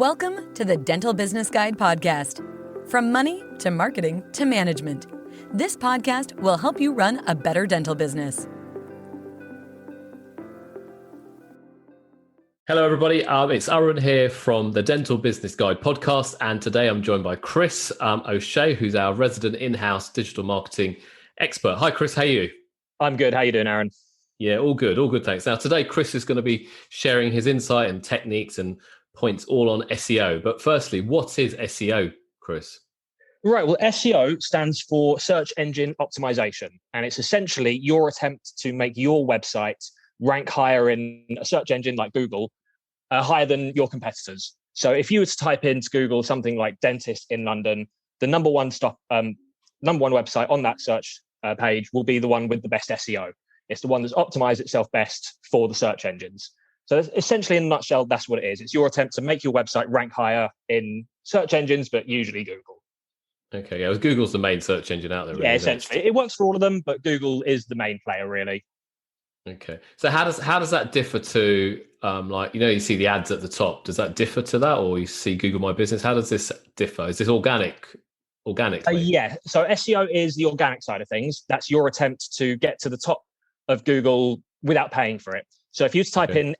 Welcome to the Dental Business Guide podcast. From money to marketing to management, this podcast will help you run a better dental business. Hello, everybody. It's Arun here from the Dental Business Guide podcast, and today I'm joined by Chris O'Shea, who's our resident in-house digital marketing expert. Hi, Chris. How are you? I'm good. How are you doing, Aaron? Yeah, all good. All good, thanks. Now, today, Chris is going to be sharing his insight and techniques and points all on SEO. But firstly, what is SEO, Chris? Right. Well, SEO stands for Search Engine Optimization, and it's essentially your attempt to make your website rank higher in a search engine like Google, higher than your competitors. So if you were to type into Google something like dentist in London, the number one website on that search page will be the one with the best SEO. It's the one that's optimized itself best for the search engines. So essentially, in a nutshell, that's what it is. It's your attempt to make your website rank higher in search engines, but usually Google. Okay, yeah, Google's the main search engine out there. Really, yeah, essentially. It works for all of them, but Google is the main player, really. Okay. So how does that differ to, you see the ads at the top? Does that differ to that, or you see Google My Business? How does this differ? Is this organically? Yeah. So SEO is the organic side of things. That's your attempt to get to the top of Google without paying for it. So if you type in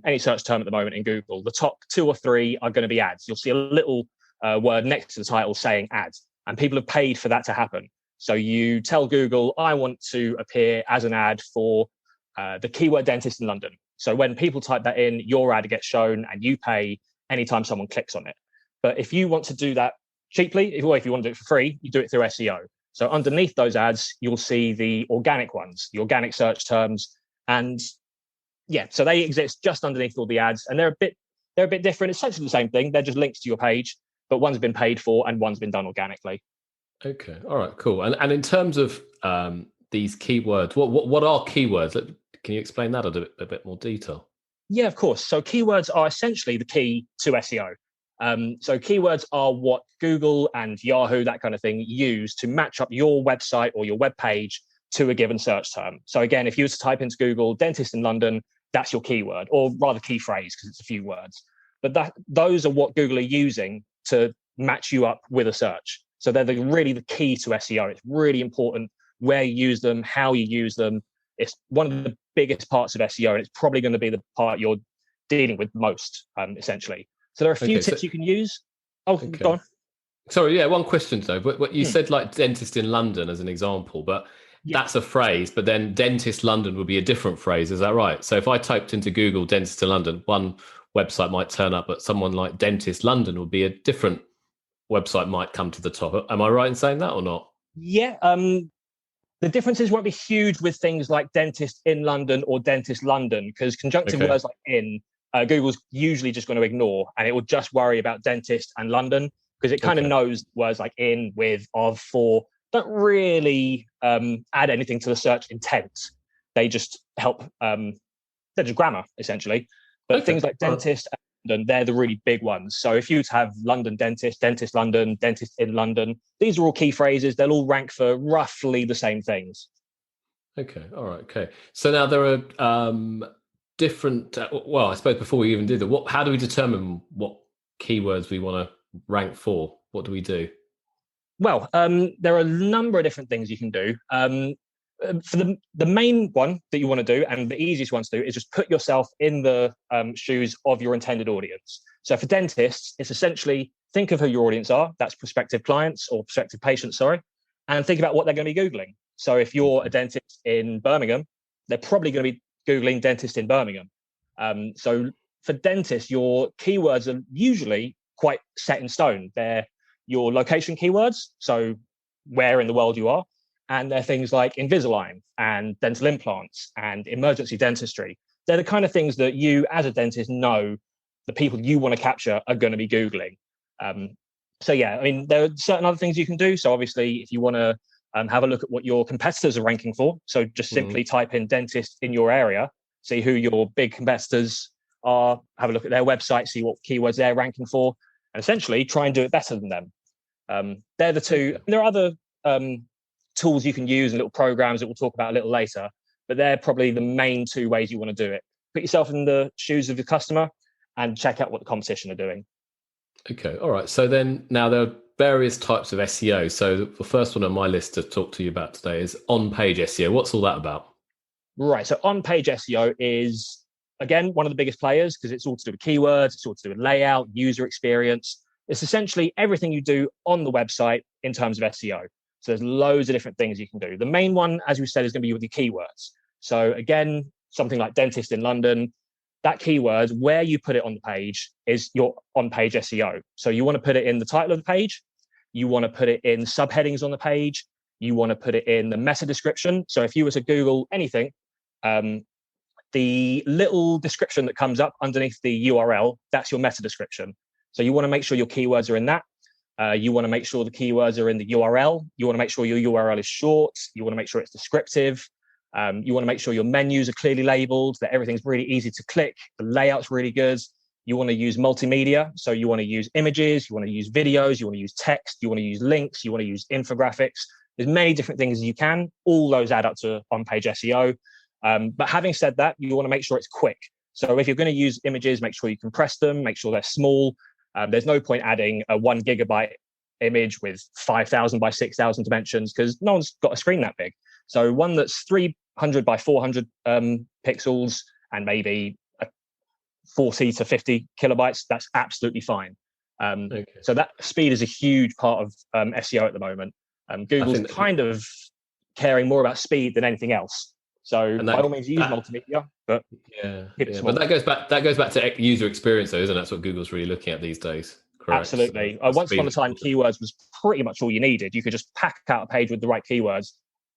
any search term at the moment in Google, the top 2 or 3 are going to be ads. You'll see a little word next to the title saying ads, and people have paid for that to happen. So you tell Google, I want to appear as an ad for the keyword dentist in London. So when people type that in, your ad gets shown and you pay anytime someone clicks on it. But if you want to do that cheaply, if you want to do it for free, you do it through SEO. So underneath those ads, you'll see the organic ones, the organic search terms. And yeah, so they exist just underneath all the ads, and they're a bit different. It's essentially the same thing. They're just links to your page, but one's been paid for and one's been done organically. Okay. All right, cool. And in terms of these keywords, what are keywords? Can you explain that in a bit more detail? Yeah, of course. So keywords are essentially the key to SEO. So keywords are what Google and Yahoo, that kind of thing, use to match up your website or your web page to a given search term. So again, if you were to type into Google dentist in London, that's your keyword, or rather key phrase, because it's a few words. But those are what Google are using to match you up with a search. So they're really the key to SEO. It's really important where you use them, how you use them. It's one of the biggest parts of SEO, and it's probably going to be the part you're dealing with most, essentially. So there are a few tips you can use. Go on. Sorry, yeah, one question though. But you said like dentist in London as an example, but that's a phrase, but then dentist London would be a different phrase. Is that right? So if I typed into Google dentist in London, one website might turn up, but someone like dentist London would be a different website might come to the top. Am I right in saying that or not? Yeah. The differences won't be huge with things like dentist in London or dentist London, because conjunctive words like in, Google's usually just going to ignore, and it will just worry about dentist and London, because it kind of knows words like in, with, of, for don't really add anything to the search intent. They just help. They're just grammar, essentially. But things like dentist and London, they're the really big ones. So if you have London dentist, dentist London, dentist in London, these are all key phrases. They'll all rank for roughly the same things. Okay. All right. Okay. So now there are different. I suppose before we even do that, how do we determine what keywords we want to rank for? What do we do? Well, there are a number of different things you can do. For the main one that you want to do, and the easiest one to do, is just put yourself in the shoes of your intended audience. So for dentists, it's essentially think of who your audience are. That's prospective clients or prospective patients, and think about what they're going to be Googling. So if you're a dentist in Birmingham, they're probably going to be Googling dentist in Birmingham. So for dentists, your keywords are usually quite set in stone. They're your location keywords, so where in the world you are, and they're things like Invisalign and dental implants and emergency dentistry. They're the kind of things that you, as a dentist, know the people you want to capture are going to be Googling. There are certain other things you can do. So obviously, if you want to have a look at what your competitors are ranking for, so just simply type in dentist in your area, see who your big competitors are, have a look at their website, see what keywords they're ranking for, and essentially try and do it better than them. They're the two. There are other tools you can use and little programs that we'll talk about a little later, but they're probably the main 2 ways you want to do it. Put yourself in the shoes of the customer and check out what the competition are doing. Okay, all right. So then now there are various types of SEO. So the first one on my list to talk to you about today is on-page SEO. What's all that about? Right. So on-page SEO is, again, one of the biggest players because it's all to do with keywords, it's all to do with layout, user experience. It's essentially everything you do on the website in terms of SEO. So there's loads of different things you can do. The main one, as we said, is going to be with your keywords. So again, something like dentist in London, that keyword, where you put it on the page is your on-page SEO. So you want to put it in the title of the page. You want to put it in subheadings on the page. You want to put it in the meta description. So if you were to Google anything, the little description that comes up underneath the URL, that's your meta description. So you want to make sure your keywords are in that. You want to make sure the keywords are in the URL. You want to make sure your URL is short. You want to make sure it's descriptive. You want to make sure your menus are clearly labeled, that everything's really easy to click. The layout's really good. You want to use multimedia. So you want to use images, you want to use videos, you want to use text, you want to use links, you want to use infographics. There's many different things as you can. All those add up to on-page SEO. But having said that, you want to make sure it's quick. So if you're going to use images, make sure you compress them, make sure they're small. There's no point adding a 1 gigabyte image with 5,000 by 6,000 dimensions because no one's got a screen that big. So one that's 300 by 400 pixels and maybe 40 to 50 kilobytes, that's absolutely fine. So that speed is a huge part of SEO at the moment. Google's kind of caring more about speed than anything else. So by all means, use multimedia, but but that goes back to user experience, though, isn't it? That's what Google's really looking at these days. Correct. Absolutely. Once upon a time, keywords was pretty much all you needed. You could just pack out a page with the right keywords,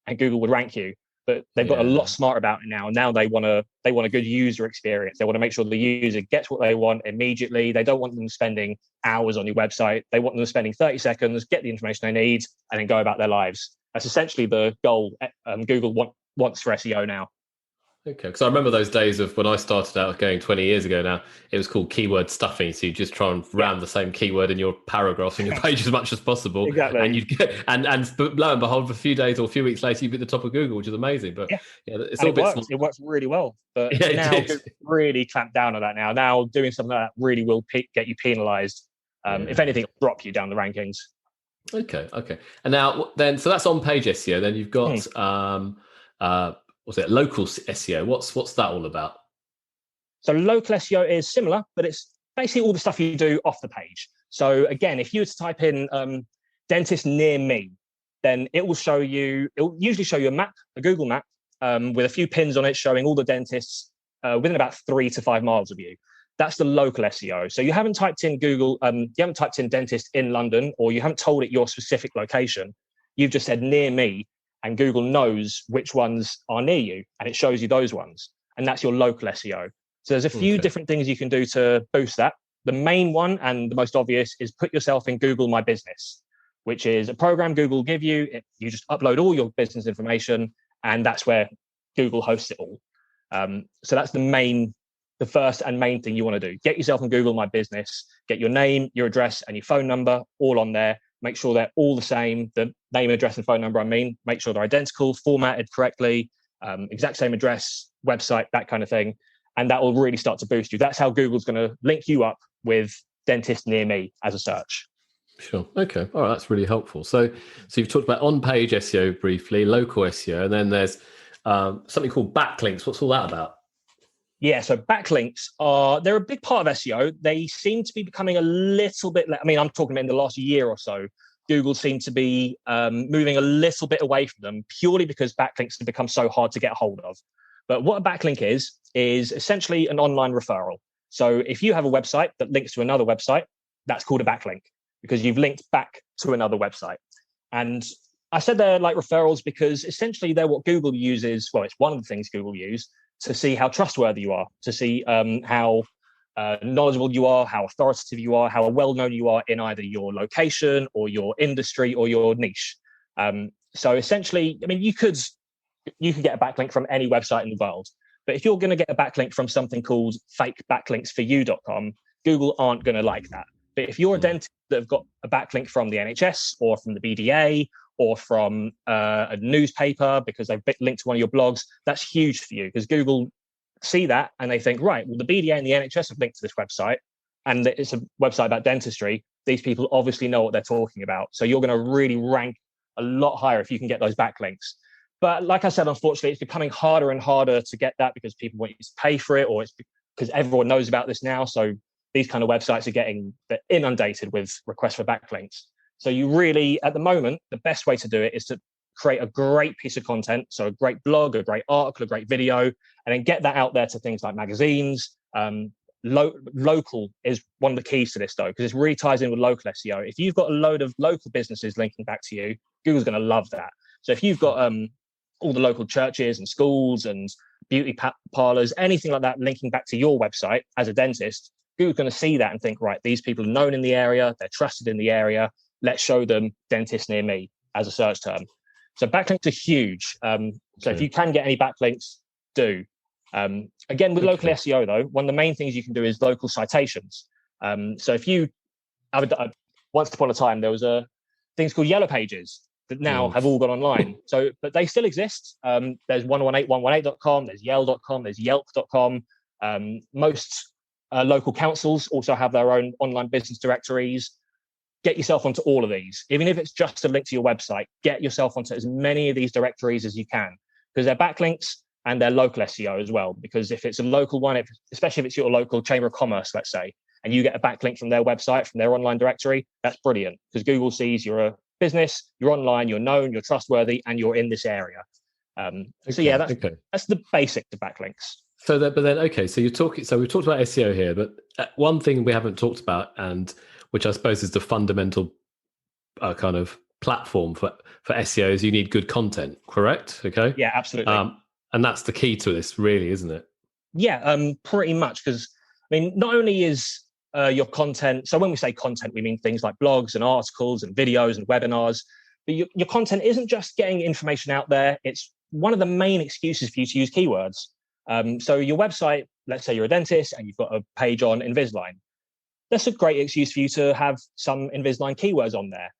and Google would rank you. But they've got a lot smarter about it now. Now they want a good user experience. They want to make sure the user gets what they want immediately. They don't want them spending hours on your website. They want them spending 30 seconds, get the information they need, and then go about their lives. That's essentially the goal Google wants for SEO now. Okay, because I remember those days of when I started out going 20 years ago now, it was called keyword stuffing. So you just try and ram the same keyword in your paragraph in your page as much as possible. Exactly. And you'd get, and lo and behold, a few days or a few weeks later, you'd be at the top of Google, which is amazing. But it's all a bit small. It works really well. But now really clamp down on that now. Now doing something like that really will get you penalized. If anything, it'll drop you down the rankings. Okay. And now then, so that's on page SEO. Then you've got what's it? Local SEO. What's that all about? So local SEO is similar, but it's basically all the stuff you do off the page. So again, if you were to type in dentist near me, then it will usually show you a map, a Google map, with a few pins on it showing all the dentists within about 3 to 5 miles of you. That's the local SEO. So you haven't typed in Google, you haven't typed in dentist in London, or you haven't told it your specific location. You've just said near me, and Google knows which ones are near you, and it shows you those ones. And that's your local SEO. So there's a few different things you can do to boost that. The main one and the most obvious is put yourself in Google My Business, which is a program Google will give you. You just upload all your business information, and that's where Google hosts it all. So that's the first and main thing you want to do. Get yourself in Google My Business, get your name, your address, and your phone number all on there. Make sure they're all the same. The name, address, and phone number, make sure they're identical, formatted correctly, exact same address, website, that kind of thing. And that will really start to boost you. That's how Google's going to link you up with dentist near me as a search. Sure. Okay. All right. That's really helpful. So you've talked about on-page SEO briefly, local SEO, and then there's something called backlinks. What's all that about? Yeah, so backlinks they're a big part of SEO. They seem to be becoming a little bit, I'm talking about in the last year or so, Google seemed to be moving a little bit away from them purely because backlinks have become so hard to get hold of. But what a backlink is essentially an online referral. So if you have a website that links to another website, that's called a backlink because you've linked back to another website. And I said they're like referrals because essentially they're what Google uses. Well, it's one of the things Google use to see how trustworthy you are, to see how knowledgeable you are, how authoritative you are, how well-known you are in either your location or your industry or your niche. So essentially, you could get a backlink from any website in the world. But if you're going to get a backlink from something called fakebacklinksforyou.com, Google aren't going to like that. But if you're a dentist that have got a backlink from the NHS or from the BDA or from a newspaper because they've linked to one of your blogs, that's huge for you because Google see that and they think, right, well, the BDA and the NHS have linked to this website, and it's a website about dentistry. These people obviously know what they're talking about. So you're going to really rank a lot higher if you can get those backlinks. But like I said, unfortunately, it's becoming harder and harder to get that because people want you to pay for it, or it's because everyone knows about this now. So these kind of websites they're inundated with requests for backlinks. So you really, at the moment, the best way to do it is to create a great piece of content. So a great blog, a great article, a great video, and then get that out there to things like magazines. Local is one of the keys to this, though, because it really ties in with local SEO. If you've got a load of local businesses linking back to you, Google's going to love that. So if you've got all the local churches and schools and beauty parlors, anything like that linking back to your website as a dentist, Google's going to see that and think, right, these people are known in the area, they're trusted in the area. Let's show them dentist near me as a search term. So backlinks are huge. So if you can get any backlinks, do. Again, with local SEO, though, one of the main things you can do is local citations. So if you, once upon a time, there was things called yellow pages that now have all gone online. So, but they still exist. There's 118.118.com, there's yell.com, there's yelp.com. Most local councils also have their own online business directories. Get yourself onto all of these. Even if it's just a link to your website, get yourself onto as many of these directories as you can, because they're backlinks and they're local SEO as well. Because if it's a local one, especially if it's your local chamber of commerce, let's say, and you get a backlink from their website, from their online directory, that's brilliant, because Google sees you're a business, you're online, you're known, you're trustworthy, and you're in this area. So that's the basics of backlinks. So we've talked about SEO here, but one thing we haven't talked about, and which I suppose is the fundamental kind of platform for SEO, is you need good content, correct? Okay. Yeah, absolutely. And that's the key to this, really, isn't it? Yeah, pretty much. Because I mean, not only is your content, so when we say content, we mean things like blogs and articles and videos and webinars. But your content isn't just getting information out there. It's one of the main excuses for you to use keywords. So your website, let's say you're a dentist and you've got a page on Invisalign. That's a great excuse for you to have some Invisalign keywords on there.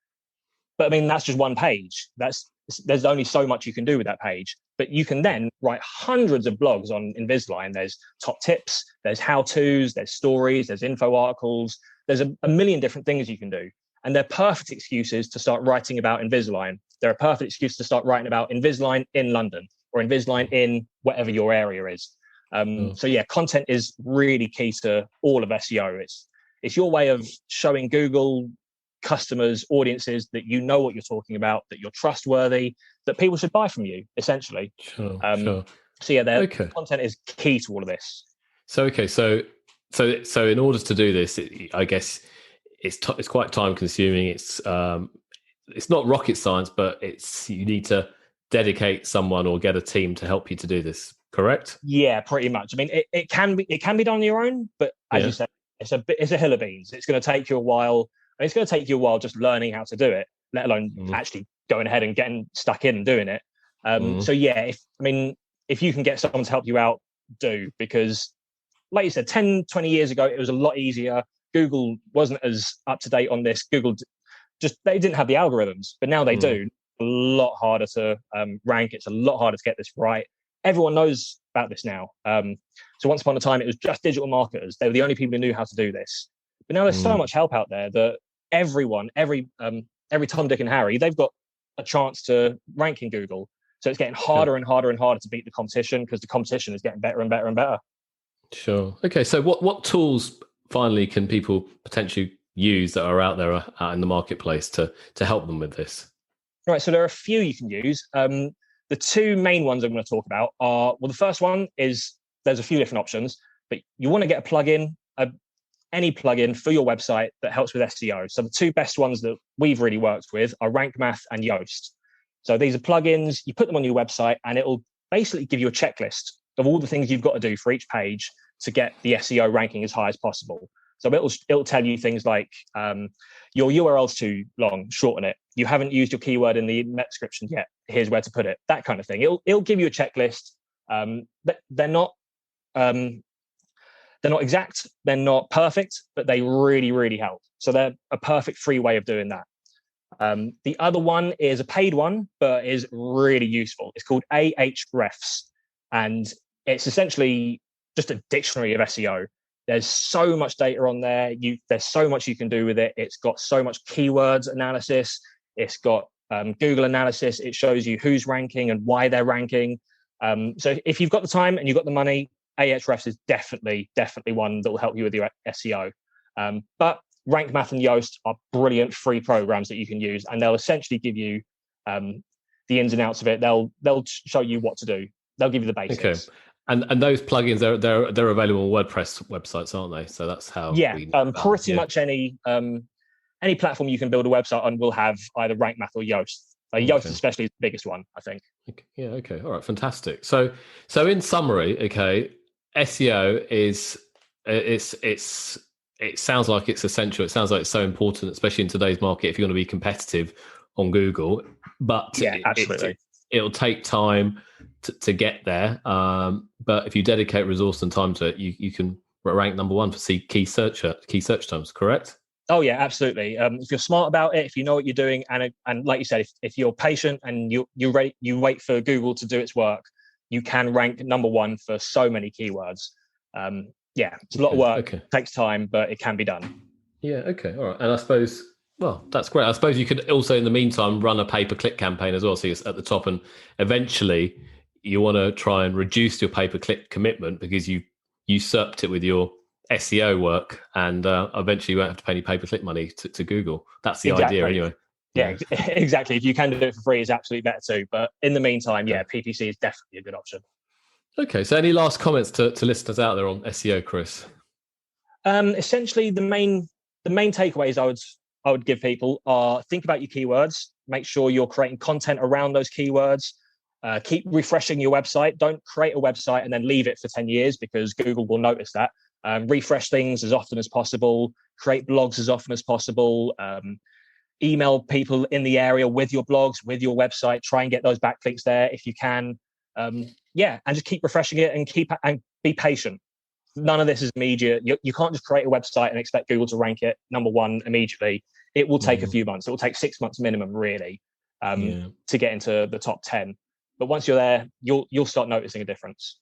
But I mean, that's just one page. There's only so much you can do with that page. But you can then write hundreds of blogs on Invisalign. There's top tips, there's how-tos, there's stories, there's info articles. There's a million different things you can do. And they're perfect excuses to start writing about Invisalign. They're a perfect excuse to start writing about Invisalign in London or Invisalign in whatever your area is. So yeah, content is really key to all of SEO. It's your way of showing Google customers, audiences, that you know what you're talking about, that you're trustworthy, that people should buy from you, essentially. Sure. So yeah, content is key to all of this. So in order to do this, I guess it's quite time consuming. It's not rocket science, but you need to dedicate someone or get a team to help you to do this. Correct? Yeah, pretty much. I mean, it can be done on your own, but as you said, it's a hill of beans. It's going to take you a while. It's going to take you a while just learning how to do it, let alone actually going ahead and getting stuck in and doing it. So yeah, if you can get someone to help you out, do, because like you said, 10, 20 years ago, it was a lot easier. Google wasn't as up to date on this. Google they didn't have the algorithms, but now they do. A lot harder to rank. It's a lot harder to get this right. Everyone knows about this now. So once upon a time, it was just digital marketers. They were the only people who knew how to do this. But now there's so much help out there that everyone, every Tom, Dick and Harry, they've got a chance to rank in Google. So it's getting harder and harder and harder to beat the competition, because the competition is getting better and better and better. Sure. Okay. So what tools finally can people potentially use that are out there out in the marketplace to help them with this? Right. So there are a few you can use. The two main ones I'm going to talk about are, well, the first one is, there's a few different options, but you want to get a plugin, any plugin for your website that helps with SEO. So the two best ones that we've really worked with are Rank Math and Yoast. So these are plugins, you put them on your website and it'll basically give you a checklist of all the things you've got to do for each page to get the SEO ranking as high as possible. So it'll tell you things like your URL's too long, shorten it. You haven't used your keyword in the meta description yet. Here's where to put it. That kind of thing. It'll give you a checklist. They're not exact. They're not perfect, but they really, really help. So they're a perfect free way of doing that. The other one is a paid one, but is really useful. It's called Ahrefs, and it's essentially just a dictionary of SEO. There's so much data on there. There's so much you can do with it. It's got so much keywords analysis. It's got Google analysis. It shows you who's ranking and why they're ranking. So if you've got the time and you've got the money, Ahrefs is definitely one that will help you with your SEO. But Rank Math and Yoast are brilliant free programs that you can use, and they'll essentially give you the ins and outs of it. They'll show you what to do. They'll give you the basics. Okay. And those plugins, they're available on WordPress websites, aren't they? So that's how. Pretty much any platform you can build a website on will have either Rank Math or Yoast. Yoast especially is the biggest one, I think. Yeah. Okay. All right. Fantastic. So in summary, okay, SEO is it sounds like it's essential. It sounds like it's so important, especially in today's market, if you're going to be competitive on Google. But absolutely, it'll take time to get there. But if you dedicate resource and time to it, you can rank number one for key search terms. Correct? Oh yeah, absolutely. If you're smart about it, if you know what you're doing, and like you said, if you're patient and you wait for Google to do its work, you can rank number one for so many keywords. It's a lot of work. It takes time, but it can be done. Yeah. Okay. All right. And I suppose, well, that's great. I suppose you could also, in the meantime, run a pay-per-click campaign as well. So it's at the top, and eventually you want to try and reduce your pay-per-click commitment because you usurped it with your SEO work, and eventually you won't have to pay any pay-per-click money to Google. That's the idea anyway. Yeah, exactly. If you can do it for free, it's absolutely better too. But in the meantime, PPC is definitely a good option. Okay, so any last comments to listeners out there on SEO, Chris? Essentially, the main takeaways I would give people are: think about your keywords, make sure you're creating content around those keywords, keep refreshing your website. Don't create a website and then leave it for 10 years because Google will notice that. Refresh things as often as possible, create blogs as often as possible, email people in the area with your blogs, with your website, try and get those backlinks there if you can. And just keep refreshing it and be patient. None of this is immediate. You can't just create a website and expect Google to rank it number one immediately. It will take a few months. It will take 6 months minimum, really, to get into the top 10. But once you're there, you'll start noticing a difference.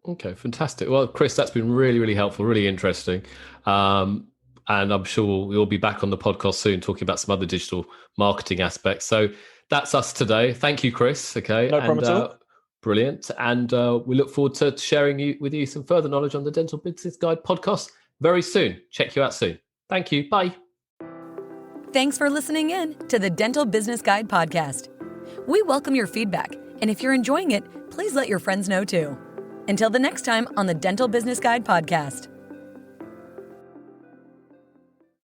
Okay, fantastic. Well, Chris, that's been really, really helpful, really interesting. And I'm sure we'll be back on the podcast soon talking about some other digital marketing aspects. So that's us today. Thank you, Chris. Okay. No problem at all. Brilliant. And we look forward to sharing with you some further knowledge on the Dental Business Guide podcast very soon. Check you out soon. Thank you. Bye. Thanks for listening in to the Dental Business Guide podcast. We welcome your feedback. And if you're enjoying it, please let your friends know too. Until the next time on the Dental Business Guide podcast.